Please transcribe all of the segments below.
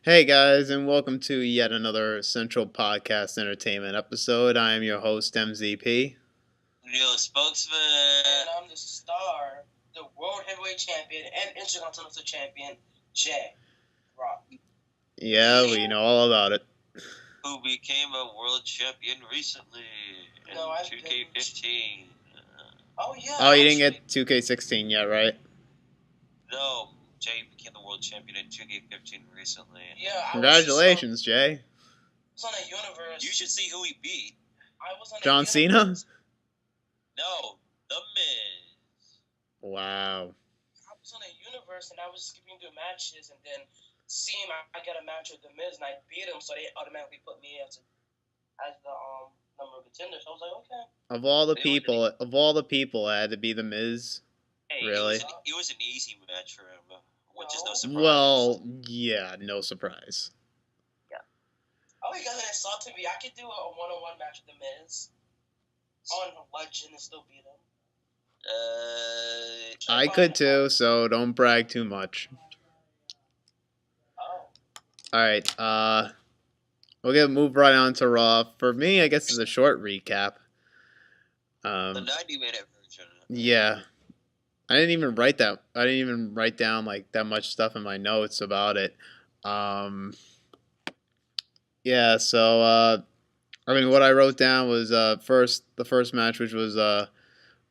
Hey guys, and welcome to yet another Central Podcast Entertainment episode. I am your host, MZP. Real spokesman. And I'm the star, the World Heavyweight Champion and Intercontinental Champion, Jay Rock. Yeah, we know all about it. Who became a world champion recently in 2K15. Oh, yeah. Oh, you didn't get 2K16 yet, right? No, Jay became the world champion in 2K15 recently. Yeah. Congratulations, Jay. I was on a universe. You should see who he beat. I was on John a Cena? No, The Miz. Wow. I was on a universe and I was skipping through matches and then seeing I got a match with The Miz and I beat him, so they automatically put me as the number of contenders. So I was like, okay. Of all the people, it had to be The Miz. Hey, really? It was an easy match for him, which is no surprise. Well, yeah, no surprise. Yeah. Oh, you guys insulted me. I could do a one-on-one match with The Miz on Legend and still beat him. I could too, so don't brag too much. Oh. Alright, we'll move right on to Raw. For me, I guess it's a short recap. The 90-minute version. Yeah. I didn't even write down like that much stuff in my notes about it. Yeah, so what I wrote down was the first match, which was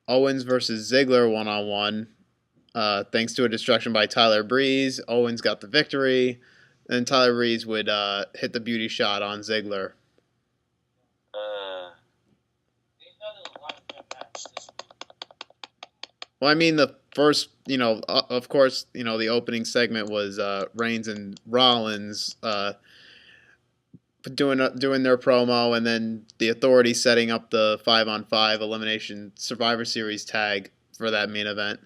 Owens versus Ziggler 1-on-1. Thanks to a distraction by Tyler Breeze, Owens got the victory. Then Tyler Breeze would hit the beauty shot on Ziggler. Well, I mean, the first, of course, the opening segment was Reigns and Rollins doing their promo, and then the Authority setting up the 5-on-5 Elimination Survivor Series tag for that main event.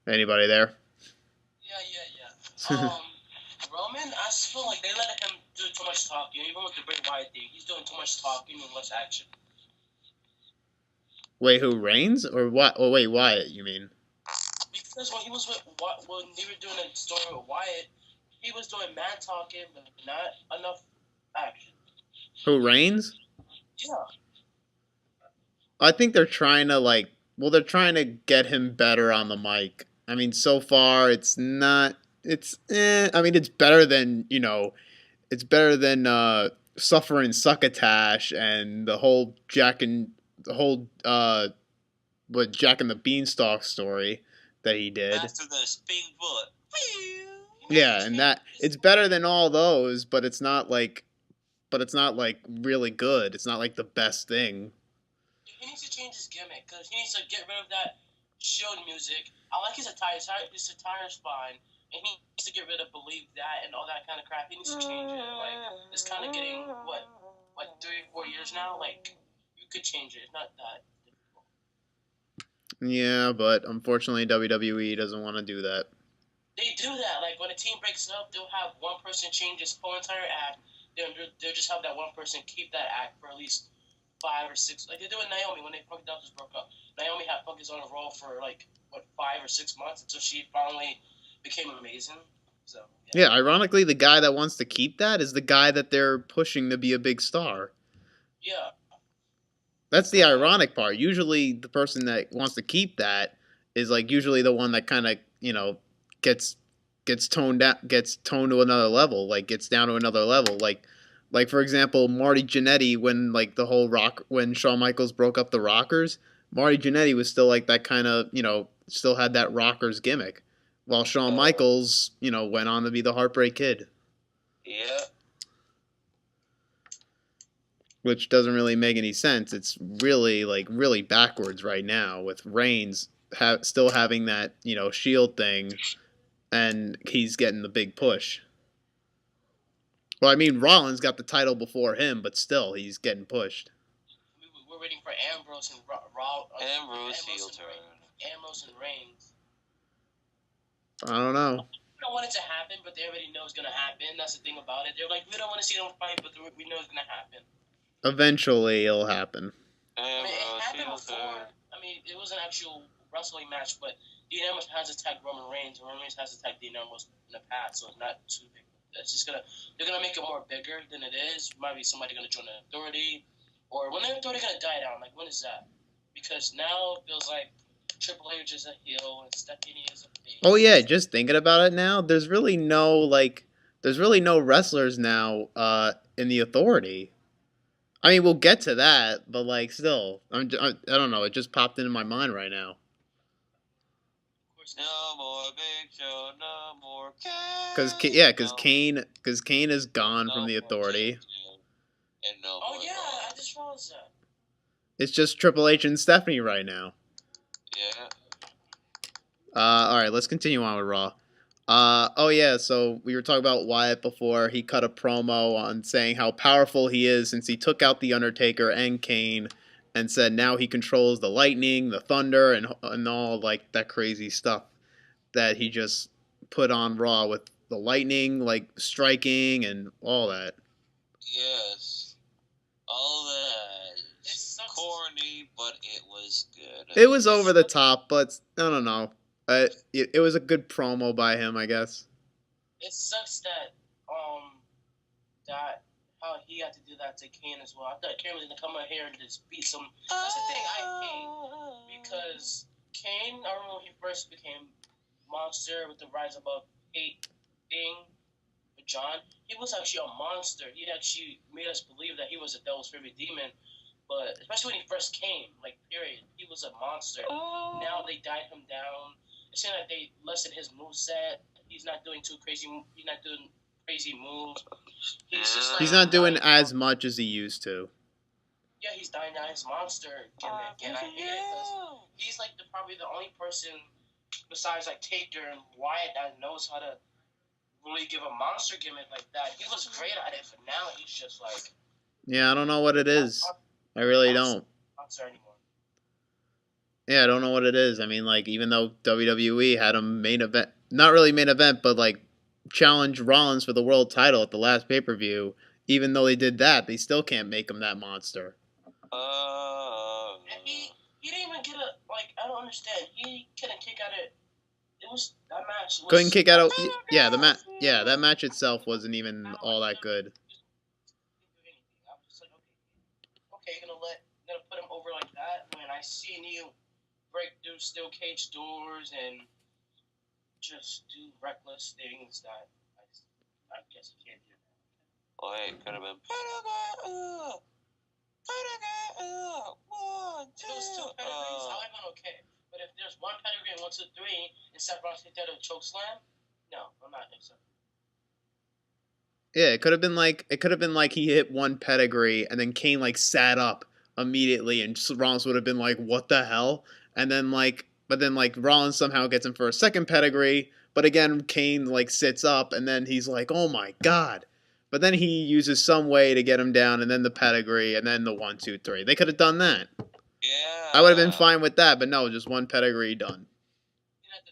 Anybody there? Yeah. Roman, I just feel like they let him do too much talking, even with the Bray Wyatt thing. He's doing too much talking and less action. Wait, who, Reigns? Or what? Oh, wait, Wyatt, you mean? Because when he was when they were doing a story with Wyatt, he was doing mad talking, but not enough action. Who, Reigns? Yeah. I think they're trying to get him better on the mic. I mean, so far it's not. I mean, it's better than Suffering Succotash and the whole Jack and the Beanstalk story that he did. After the spin bullet. Yeah, and that it's better than all those, but it's not like really good. It's not like the best thing. He needs to change his gimmick because he needs to get rid of that Shield music. I like his attire. His attire's fine. And he needs to get rid of Believe That and all that kind of crap. He needs to change it. Like, it's kind of getting, 3 or 4 years now? Like, you could change it. It's not that difficult. Yeah, but unfortunately WWE doesn't want to do that. They do that. Like, when a team breaks up, they'll have one person change his whole entire act. They'll just have that one person keep that act for at least 5 or 6. Like, they do with Naomi when Funky Dolphins broke up. Naomi had Funky's on a roll for, 5 or 6 months until she finally became amazing. So yeah, ironically, the guy that wants to keep that is the guy that they're pushing to be a big star. Yeah. That's the ironic part. Usually, the person that wants to keep that is usually the one that kind of gets toned to another level, gets down to another level. Like for example, Marty Jannetty when Shawn Michaels broke up the Rockers, Marty Jannetty was still that kind of still had that Rockers gimmick. While Shawn Michaels, went on to be the Heartbreak Kid. Yeah. Which doesn't really make any sense. It's really backwards right now with Reigns still having that, Shield thing, and he's getting the big push. Well, I mean, Rollins got the title before him, but still, he's getting pushed. We're waiting for Ambrose and Ambrose and Reigns. I don't know. We don't want it to happen, but they already know it's going to happen. That's the thing about it. They're like, we don't want to see them fight, but we know it's going to happen. Eventually, it'll happen. It happened before. I mean, it was an actual wrestling match, but Dean Ambrose has attacked Roman Reigns. Roman Reigns has attacked Dean Ambrose in the past, so it's not too big. It's just they're gonna make it more bigger than it is. Might be somebody gonna join the Authority, or when the Authority gonna die down. Like when is that? Because now it feels like Triple H is a heel and Stephanie is a face. Oh yeah, just thinking about it now, there's really no wrestlers now in the Authority. I mean, we'll get to that, but like still, I don't know, it just popped into my mind right now. No more Big Show, no more Kane is gone from the Authority. And no oh yeah, I just realized that. It's just Triple H and Stephanie right now. Yeah. All right, let's continue on with Raw. Oh yeah, so we were talking about Wyatt before. He cut a promo on saying how powerful he is since he took out the Undertaker and Kane, and said now he controls the lightning, the thunder, and all like that crazy stuff that he just put on Raw with the lightning, like striking and all that. Yes, all that. It's corny, but it was good. It was over the top, but I don't know. It was a good promo by him, I guess. It sucks that that how he had to do that to Kane as well. I thought Kane was gonna come out here and just beat some. That's the thing I hate because Kane. I remember when he first became monster with the Rise Above Hate thing with John. He was actually a monster. He actually made us believe that he was a devil's favorite demon. But especially when he first came, like period, he was a monster. Now they died him down. It seems like they lessened his moveset. He's not doing too crazy. He's not doing crazy moves. He's not doing as much as he used to. Yeah, he's dying down his monster gimmick, and I hate it because he's like probably the only person besides like Taker and Wyatt that knows how to really give a monster gimmick like that. He was great at it, but now he's just like. Yeah, I don't know what it is. I really don't. Monster anymore. Yeah, I don't know what it is. I mean, like, even though WWE had a main event, not really main event, but like challenge Rollins for the world title at the last pay-per-view, even though they did that, they still can't make him that monster. And he didn't even get a, like, I don't understand. He couldn't kick out it. It was, that match was... Couldn't kick out that match itself wasn't even all that good. I was just like, okay, you're gonna put him over like that when I seen you break through steel cage doors and just do reckless things that I guess you can't do. Oh, hey, could have been. One, two. If it was two pedigrees, I would have been okay. But if there's one pedigree and 1, 2, 3, and Seth Rollins hit that a choke slam, no, I'm not accepting. Yeah, it could have been like he hit one pedigree and then Kane like sat up immediately and Rollins would have been like, what the hell? And then but then Rollins somehow gets him for a second pedigree, but again Kane like sits up and then he's like, oh my god. But then he uses some way to get him down and then the pedigree and then the 1, 2, 3. They could have done that. Yeah. I would have been fine with that, but no, just one pedigree done. You know, the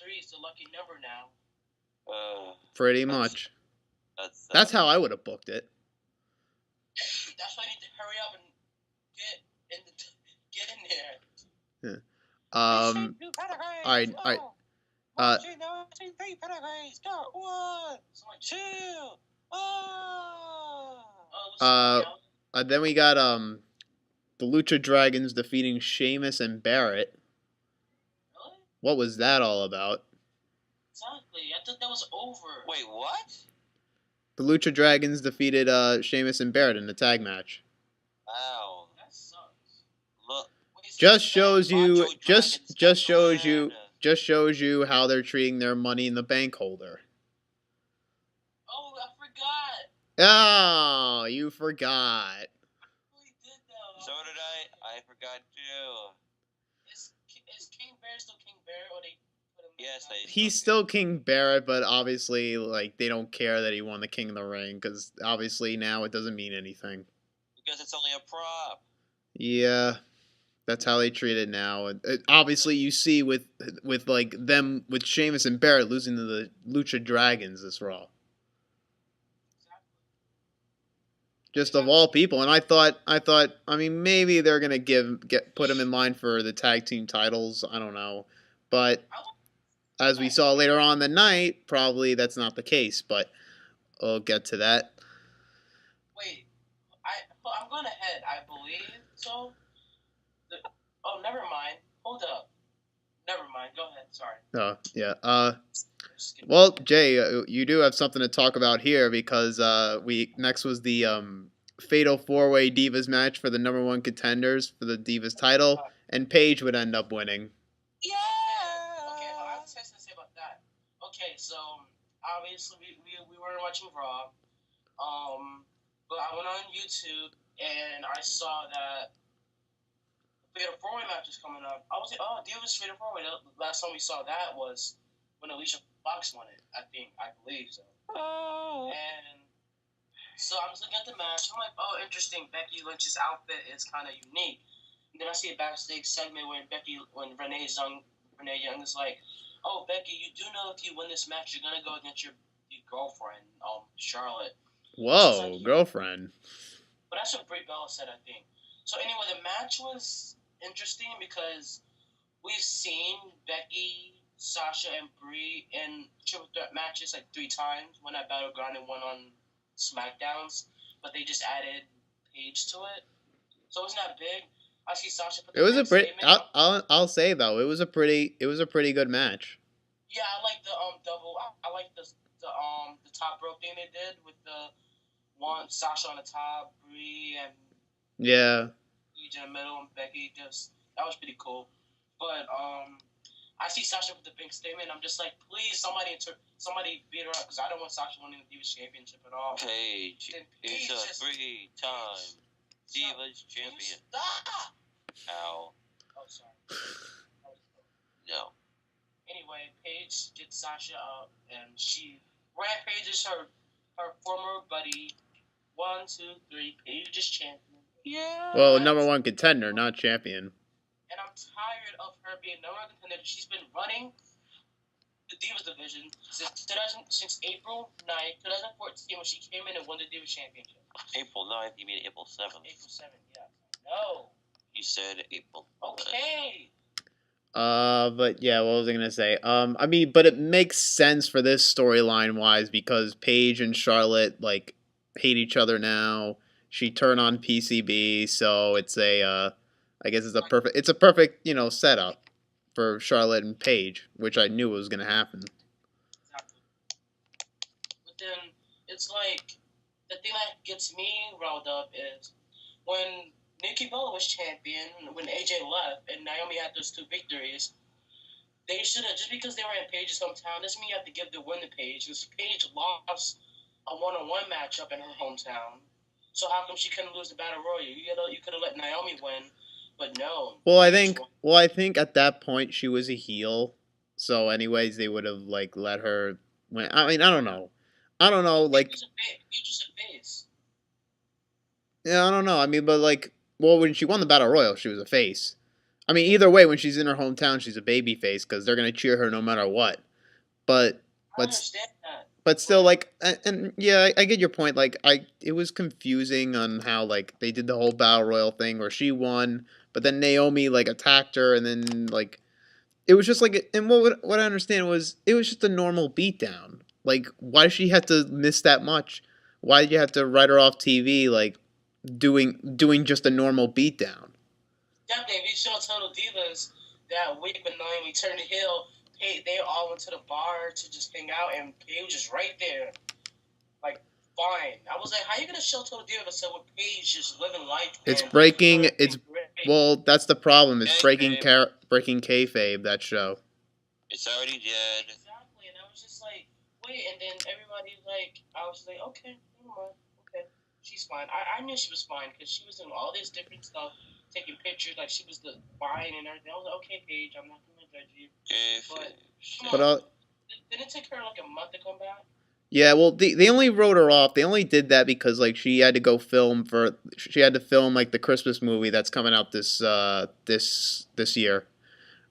three is the lucky number now. Pretty much. That's how I would have booked it. That's why you need to hurry up and get in there. Yeah. All right. 1, 2, 3 pedigrees. Go. 1, 2. Then we got the Lucha Dragons defeating Sheamus and Barrett. Really? What was that all about? Exactly. I thought that was over. Wait, what? The Lucha Dragons defeated Sheamus and Barrett in the tag match. Wow. That sucks. Look. Just shows you how they're treating their Money in the Bank holder. Oh, I forgot. Oh, you forgot. So did I. I forgot too. Is King Bear still King Bear, or they put him? Yes, He's still King Barrett, but obviously, like, they don't care that he won the King of the Ring because obviously now it doesn't mean anything. Because it's only a prop. Yeah, that's how they treat it now. Obviously, you see with like them with Sheamus and Barrett losing to the Lucha Dragons this Raw. Just of all people, and I thought, I mean, maybe they're gonna put him in line for the tag team titles. I don't know, But I like as we saw later on in the night, probably that's not the case. But we'll get to that. Wait, I'm going ahead. I believe so. Oh, never mind. Hold up. Never mind. Go ahead. Sorry. Yeah. Well, Jay, you do have something to talk about here because we next was the Fatal 4-Way Divas match for the number one contenders for the Divas title, and Paige would end up winning. Yeah. Okay. I have something to say about that. Okay, so obviously we weren't watching Raw. But I went on YouTube and I saw that Fatal 4-Way match is coming up. I was like, oh, Divas Fatal 4-Way. The last time we saw that was when Alicia Fox won it. I believe so. Oh. And so I'm just looking at the match. I'm like, oh, interesting. Becky Lynch's outfit is kind of unique. And then I see a backstage segment when Renee Young is like, oh, Becky, you do know if you win this match, you're gonna go against your girlfriend, Charlotte. Whoa, like, girlfriend. But that's what Brie Bella said, I think. So anyway, the match was interesting because we've seen Becky, Sasha, and Brie in triple threat matches like 3 times. One at Battleground and one on SmackDowns. But they just added Paige to it, so it's not big. I see Sasha put the I'll say though, it was a pretty good match. Yeah, I like the double. I like the top rope thing they did with the one Sasha on the top, Brie and Paige in the middle, and Becky. That was pretty cool. But I see Sasha with the big statement. I'm just like, please, somebody beat her up because I don't want Sasha winning the Divas Championship at all. Paige, it's a 3-time Divas Champion. Stop! Ow. Oh, sorry. No. Anyway, Paige gets Sasha up, and she rampages her former buddy. 1, 2, 3. Paige is champion. Yeah. Well, number one contender, not champion. And I'm tired of her being number one contender. She's been running the Divas division since April 9th, 2014, when she came in and won the Divas Championship. April 9th? You mean April 7th? April 7th, yeah. No. You said April. Okay. But yeah, what was I gonna say? I mean, but it makes sense for this storyline wise because Paige and Charlotte like hate each other now. She turned on PCB, so it's I guess it's a perfect setup for Charlotte and Paige, which I knew was gonna happen. Exactly. But then it's like the thing that gets me riled up is when Nikki Bella was champion, when AJ left, and Naomi had those 2 victories, they should have, just because they were in Paige's hometown, doesn't mean you have to give the win to Paige, because Paige lost a one-on-one matchup in her hometown. So how come she couldn't lose the Battle Royal? You could have let Naomi win, but no. Well, I think at that point she was a heel, so anyways they would have like let her win. I mean, I don't know, like. Paige is a face. Yeah, I don't know. I mean, but like. Well, when she won the Battle Royal, she was a face. I mean, either way, when she's in her hometown, she's a baby face because they're gonna cheer her no matter what. But I understand that. But still, like, and yeah, I get your point. Like, it was confusing on how like they did the whole Battle Royal thing where she won, but then Naomi like attacked her, and then like it was just like, and what I understand was it was just a normal beatdown. Like, why did she have to miss that much? Why did you have to write her off TV like? Doing just a normal beatdown. Definitely, if you show Total Divas that week when Naomi turned heel, they all went to the bar to just hang out, and Paige was just right there. Like, fine. I was like, how are you going to show Total Divas so with Paige just living life? Well, that's the problem. It's breaking kayfabe, that show. It's already dead. Exactly, and I was just like, wait, and then everybody, like, I was like, okay, never mind. She's fine. I knew she was fine because she was doing all this different stuff, taking pictures, like she was the wine and everything. I was like, okay, Paige, I'm not going to judge you. Didn't it take her like a month to come back? Yeah, well, they only wrote her off. They only did that because like she had to film like the Christmas movie that's coming out this year.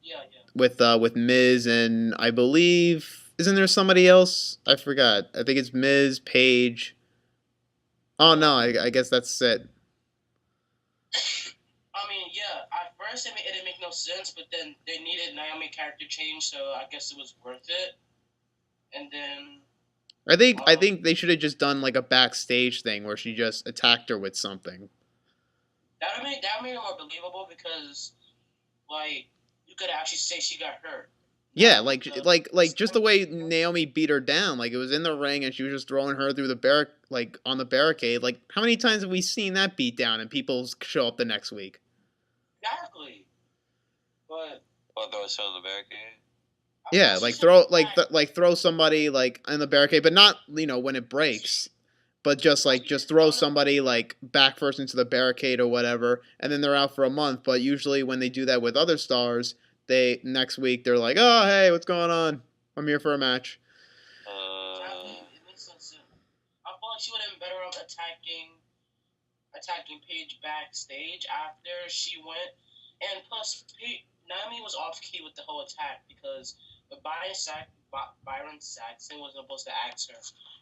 Yeah. With Miz and I believe isn't there somebody else? I forgot. I think it's Miz, Paige. Oh no, I guess that's it. I mean, yeah. At first it didn't make no sense, but then they needed Naomi character change, so I guess it was worth it. And then I think they should have just done like a backstage thing where she just attacked her with something. that made it more believable because like you could actually say she got hurt. Yeah, like just the way Naomi beat her down, like it was in the ring and she was just throwing her through the on the barricade. Like how many times have we seen that beat down and people show up the next week? Exactly. But throw us on the barricade. Yeah, like throw somebody like in the barricade, but not when it breaks, but just throw somebody like back first into the barricade or whatever, and then they're out for a month. But usually when they do that with other stars, next week they're like, oh hey, what's going on? I'm here for a match. It makes sense. I feel like she would have been better off attacking Paige backstage after she went, and plus Naomi was off key with the whole attack because Byron Saxton was supposed to ask her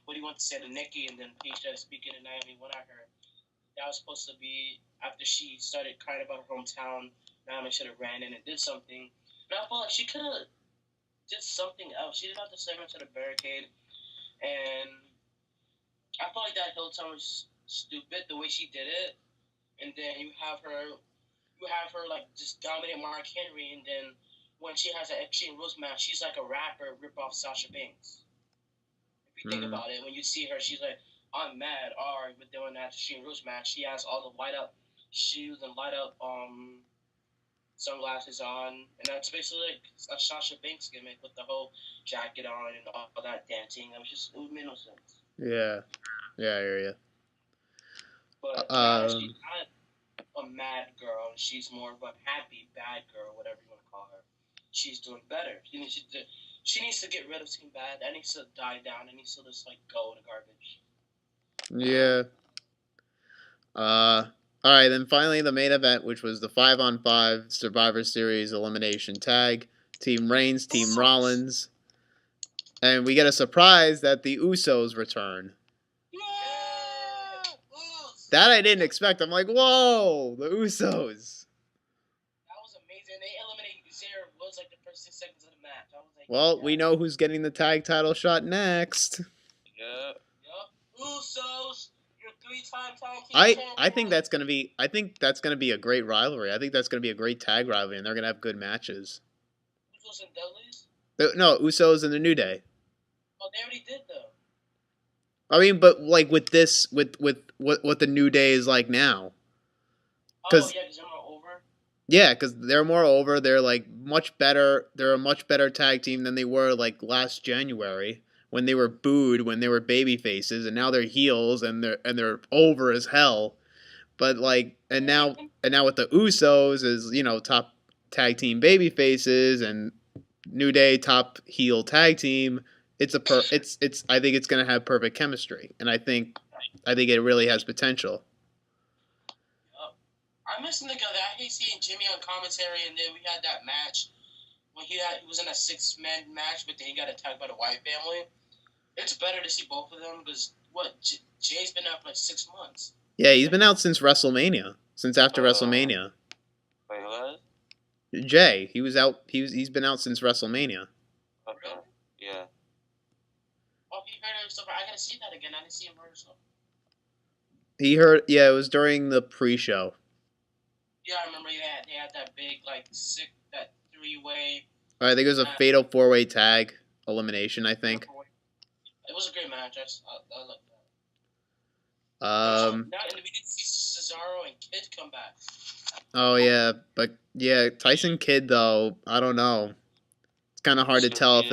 what he wanted to say to Nikki, and then Paige started speaking to Naomi when I heard that was supposed to be after she started crying about her hometown. Naomi should have ran in and did something. And I feel like she could have did something else. She didn't have to send her to the barricade. And I feel like that whole time was stupid, the way she did it. And then you have her like just dominate Mark Henry, and then when she has an Extreme Rules match, she's like a rapper rip off Sasha Banks. If you think about it, when you see her, she's like, I'm mad, alright, but then when that Extreme Rules match, she has all the light up shoes and light up sunglasses on, and that's basically like a Sasha Banks gimmick with the whole jacket on and all that dancing. It made no sense. Yeah, I hear you. But now she's not a mad girl. She's more of a happy bad girl, whatever you want to call her. She's doing better. She needs to get rid of Team Bad. That needs to die down. It needs to just like go in the garbage. Yeah. All right, then finally the main event, which was the 5-on-5 Survivor Series elimination tag. Team Reigns, Team Rollins. And we get a surprise that the Usos return. Yeah! That I didn't expect. I'm like, whoa, the Usos. That was amazing. They eliminated Zero was like the first 6 seconds of the match. I was like, well, we know who's getting the tag title shot next. Yep. Usos. 3-time tag team I think that's gonna be a great rivalry. I think that's gonna be a great tag rivalry, and they're gonna have good matches. Usos and Dudleys? No, Usos and the New Day. Oh, they already did though. I mean, but like with this, with what the New Day is like now. Because they're more over. Yeah, because they're more over. They're like much better. They're a much better tag team than they were like last January, when they were booed, when they were baby faces, and now they're heels and they're over as hell. But like, and now with the Usos as top tag team baby faces and New Day top heel tag team, I think it's gonna have perfect chemistry, and I think it really has potential. I miss the guy that I hate seeing Jimmy on commentary, and then we had that match when he was in a 6-man match, but then he got attacked by the White family. It's better to see both of them because Jay's been out for like 6 months. Yeah, he's been out since WrestleMania. Since after WrestleMania. Wait, what? Jay, he was out. He's been out since WrestleMania. Okay. Really? Yeah. Oh, he heard him stuff. I gotta see that again. I didn't see him heard stuff. He heard. Yeah, it was during the pre-show. Yeah, I remember they had that big that 3-way. I think it was a fatal 4-way tag elimination. I think. It was a great match. I like that. Now, and we did see Cesaro and Kid come back. Oh yeah, but yeah, Tyson Kidd though. I don't know. It's kind of hard to tell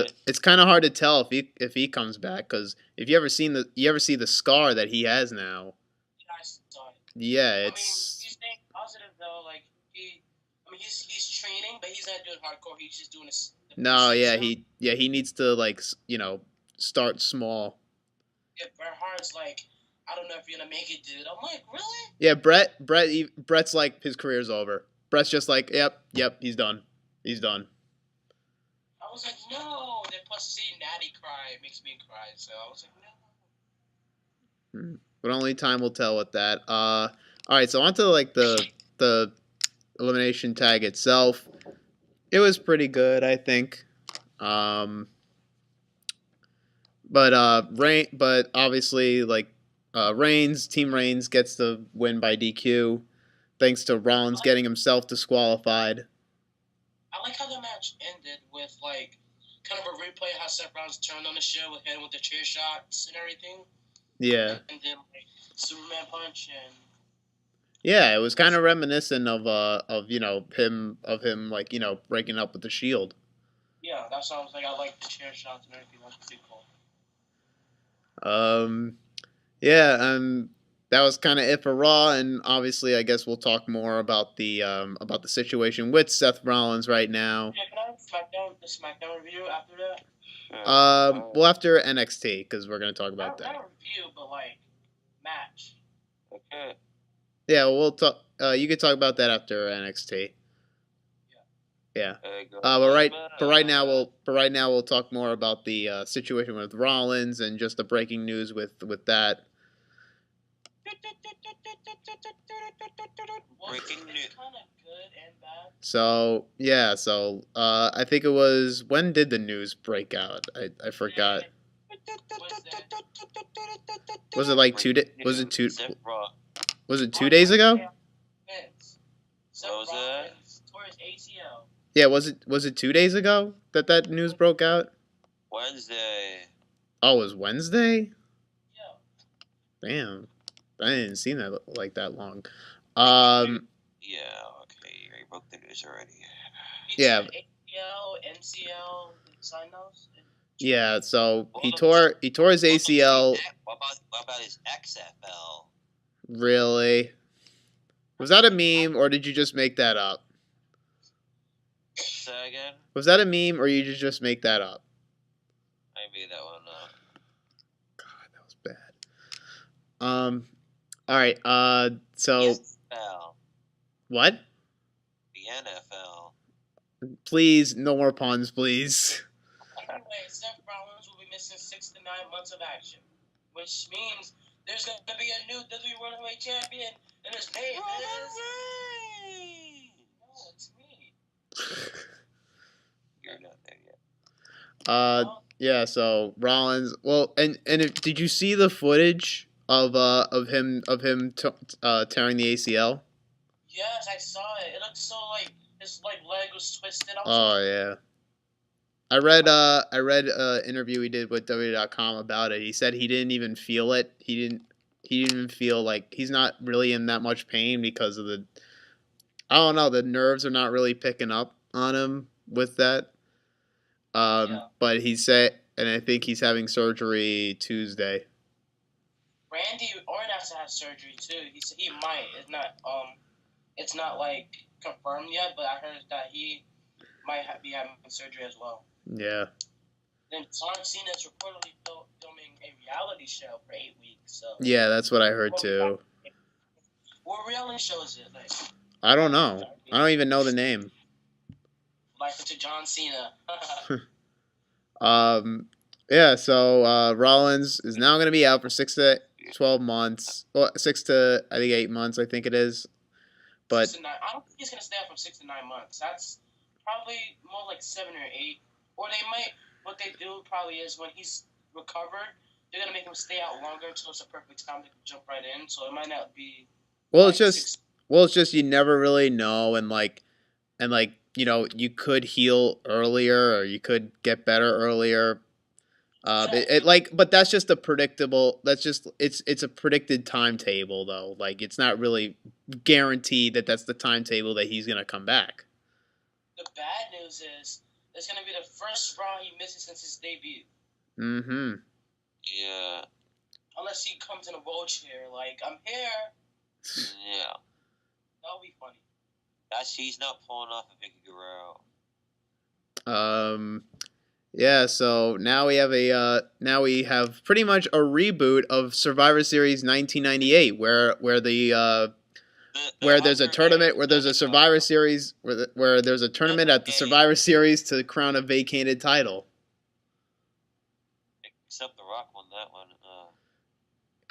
if he comes back, because if you ever see the scar that he has now. Yeah, I saw it. Yeah, it's. I mean, he's staying positive though. Like he's training, but he's not doing hardcore. He's just doing this. No, yeah, he needs to start small. Yeah, Bret Hart's like, I don't know if you're gonna make it, dude. I'm like, really? Yeah, Bret's like, his career's over. Bret's just like, yep, he's done. He's done. I was like, no. Then plus seeing Natty cry makes me cry. So I was like, no. But only time will tell with that. All right, so on to the elimination tag itself, it was pretty good, I think. But obviously, like, Team Reigns gets the win by DQ, thanks to Rollins getting himself disqualified. I like how the match ended with, like, kind of a replay of how Seth Rollins turned on the show with him with the chair shots and everything. Yeah. And then, like, Superman punch and. Yeah, it was kind of reminiscent of him like, breaking up with the Shield. Yeah, that sounds like I like the chair shots and everything. That's pretty cool. Yeah, that was kind of it for Raw, and obviously, I guess we'll talk more about the situation with Seth Rollins right now. Yeah, can I have the SmackDown review after that? Well, after NXT, because we're gonna talk about that. Not a review, but like match. Okay. Yeah, we'll talk. You can talk about that after NXT. Yeah. But right now we'll talk more about the situation with Rollins and just the breaking news with that. Breaking news. Kind of good and bad. So yeah, I think it was, when did the news break out? I forgot. Was it like 2 days? Was it 2 days ago? What was that? Tore his ACL. Yeah, was it 2 days ago that news broke out? Wednesday. Oh, it was Wednesday? Yeah. Damn. I didn't see that like that long. Yeah, okay, you broke the news already. Yeah. ACL, MCL, sign those. Yeah, so he tore his ACL. What about his XFL? Really? Was that a meme, or did you just make that up? Say again? Was that a meme, or you just make that up? I made that one up. God, that was bad. All right. So. NFL. What? The NFL. Please, no more puns, please. Anyway, Seth Rollins will be missing 6 to 9 months of action, which means there's going to be a new WWE World Heavyweight Champion, and his name is Reigns. No, it's me. You're not there yet. Yeah. So Rollins. Well, and did you see the footage of him tearing the ACL? Yes, I saw it. It looked so like his leg was twisted. Yeah. I read an interview he did with WWE.com about it. He said he didn't even feel it. He didn't even feel like, he's not really in that much pain because of the, I don't know, the nerves are not really picking up on him with that. But he said, and I think he's having surgery Tuesday. Randy Orton has to have surgery too. He might. It's not like confirmed yet, but I heard that he might be having surgery as well. Yeah. Then John Cena is reportedly filming a reality show for 8 weeks. So. Yeah, that's what I heard too. What reality show is it? Like, I don't know. I don't even know the name. Life to John Cena. Yeah, so Rollins is now going to be out for 6 to 12 months. Well, 6 to, I think, 8 months, I think it is. But 6 to 9. I don't think he's going to stay out from 6 to 9 months. That's probably more like 7 or 8. Or they might, what they do probably is when he's recovered, they're going to make him stay out longer until it's a perfect time to jump right in. So it might not be. Well, it's just you never really know, and you could heal earlier, or you could get better earlier. But that's just a predictable. That's just it's a predicted timetable, though. Like, it's not really guaranteed that that's the timetable that he's gonna come back. The bad news is it's gonna be the first Raw he misses since his debut. Mm-hmm. Yeah. Unless he comes in a wheelchair, like, I'm here. Yeah. That'll be funny. He's not pulling off a Vicky Guerrero. Yeah, so now we have pretty much a reboot of Survivor Series 1998, where there's a tournament, where there's a Survivor Series, where there's a tournament at the Survivor Series to crown a vacated title. Except The Rock won that one.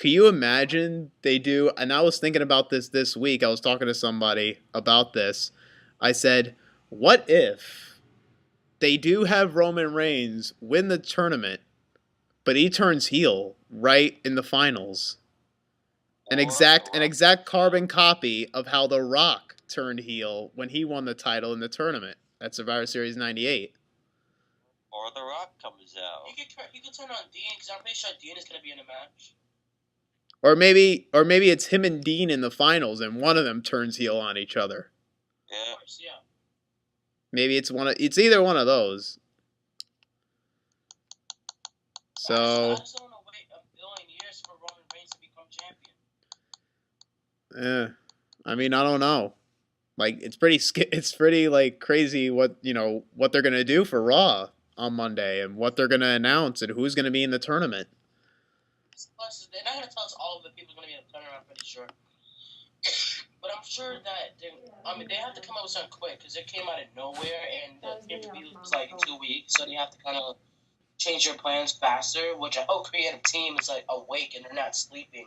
Could you imagine they do? And I was thinking about this week. I was talking to somebody about this. I said, what if they do have Roman Reigns win the tournament, but he turns heel right in the finals? An exact carbon copy of how The Rock turned heel when he won the title in the tournament at Survivor Series '98. Or The Rock comes out. You could turn on Dean, because I'm pretty sure Dean is going to be in the match. Or maybe it's him and Dean in the finals, and one of them turns heel on each other. Yeah. Of course, yeah. Maybe it's either one of those. So I just don't want to wait a billion years for Roman Reigns to become champion. I mean, I don't know. Like, it's pretty like crazy what they're gonna do for Raw on Monday, and what they're gonna announce, and who's gonna be in the tournament. Plus, they're not going to tell us all of the people going to be in the tournament, I'm pretty sure. But I'm sure that they have to come up with something quick, because it came out of nowhere, and the interview was like 2 weeks, so they have to kind of change their plans faster, which I hope creative team is like awake and they're not sleeping.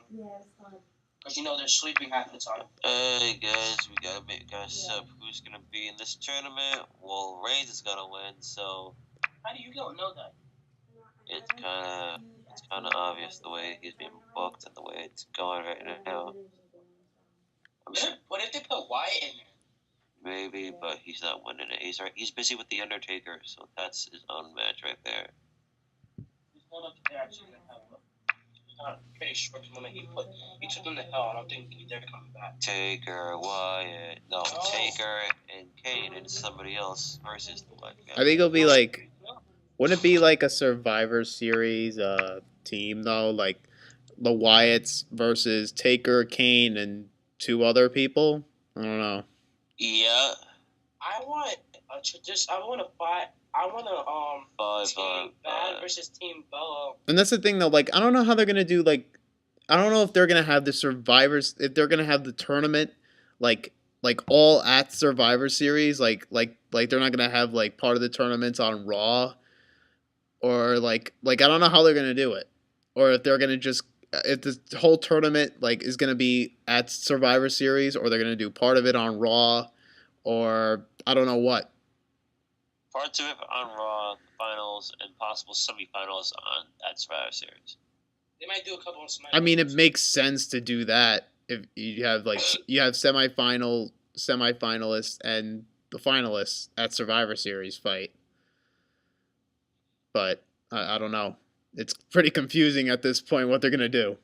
Because they're sleeping half the time. Hey guys, we gotta make guys up who's gonna be in this tournament. Well, Reigns is gonna win, so How do you don't know that? it's kind of obvious the way he's being booked and the way it's going right now. What if they put Wyatt in there? Maybe, but he's not winning it. He's busy with the Undertaker, so that's his own match right there. Hold up, they're actually going to have I'm pretty sure when he took them to hell. I don't think they're coming back. Taker, Wyatt, Taker and Kane and somebody else versus the Black guy. I think it'll be like, wouldn't it be like a Survivor Series team though, like the Wyatts versus Taker, Kane, and 2 other people? I don't know. Yeah. I want Team Bad versus Team Bella. And that's the thing though, like I don't know how they're gonna do, like I don't know if they're gonna have the Survivors, if they're gonna have the tournament like all at Survivor Series, like they're not gonna have like part of the tournaments on Raw, or like I don't know how they're gonna do it, or if they're gonna just, if the whole tournament like is gonna be at Survivor Series, or they're gonna do part of it on Raw, or I don't know what. Parts of it on Raw, finals, and possible semifinals at Survivor Series. They might do a couple of semifinals. I mean, it makes sense to do that if you have semifinalists, and the finalists at Survivor Series fight. But I don't know. It's pretty confusing at this point what they're gonna do.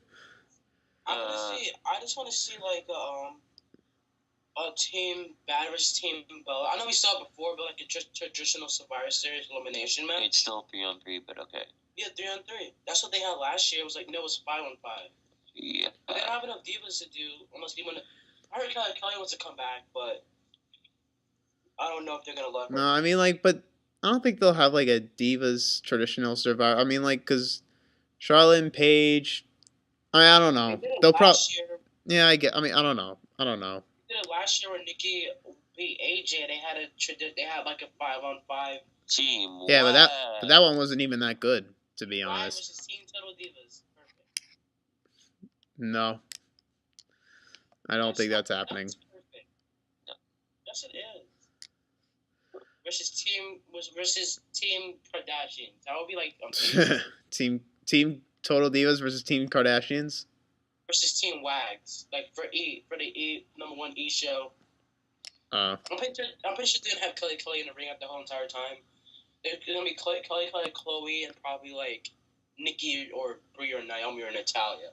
I just want to see like a Team Bad versus Team Bella. I know we saw it before, but like a traditional Survivor Series elimination match. It's still 3-on-3, but okay. Yeah, 3-on-3. That's what they had last year. It was like, no, it was 5-on-5. Yeah. But they don't have enough divas to do unless they want to. I heard Kelly wants to come back, but I don't know if they're gonna let her. No, I mean but I don't think they'll have like a Divas traditional Survivor. I mean, like, cause Charlotte and Paige. I don't know. They'll probably. Yeah, I get. I mean, I don't know. They did it last year when Nikki beat AJ. They had like a 5-on-5 team. Yeah, but that one wasn't even that good, to be honest. Versus Team Total Divas. Perfect. No, I don't think that's happening. That's perfect. Yes, it is. Versus Team Kardashians. That would be like Team Total Divas versus Team Kardashians. Versus Team Wags, like for the number 1 E show. I'm pretty sure they're gonna have Kelly in the ring the whole entire time. They're gonna be Kelly, Chloe, and probably like Nikki or Brie or Naomi or Natalia.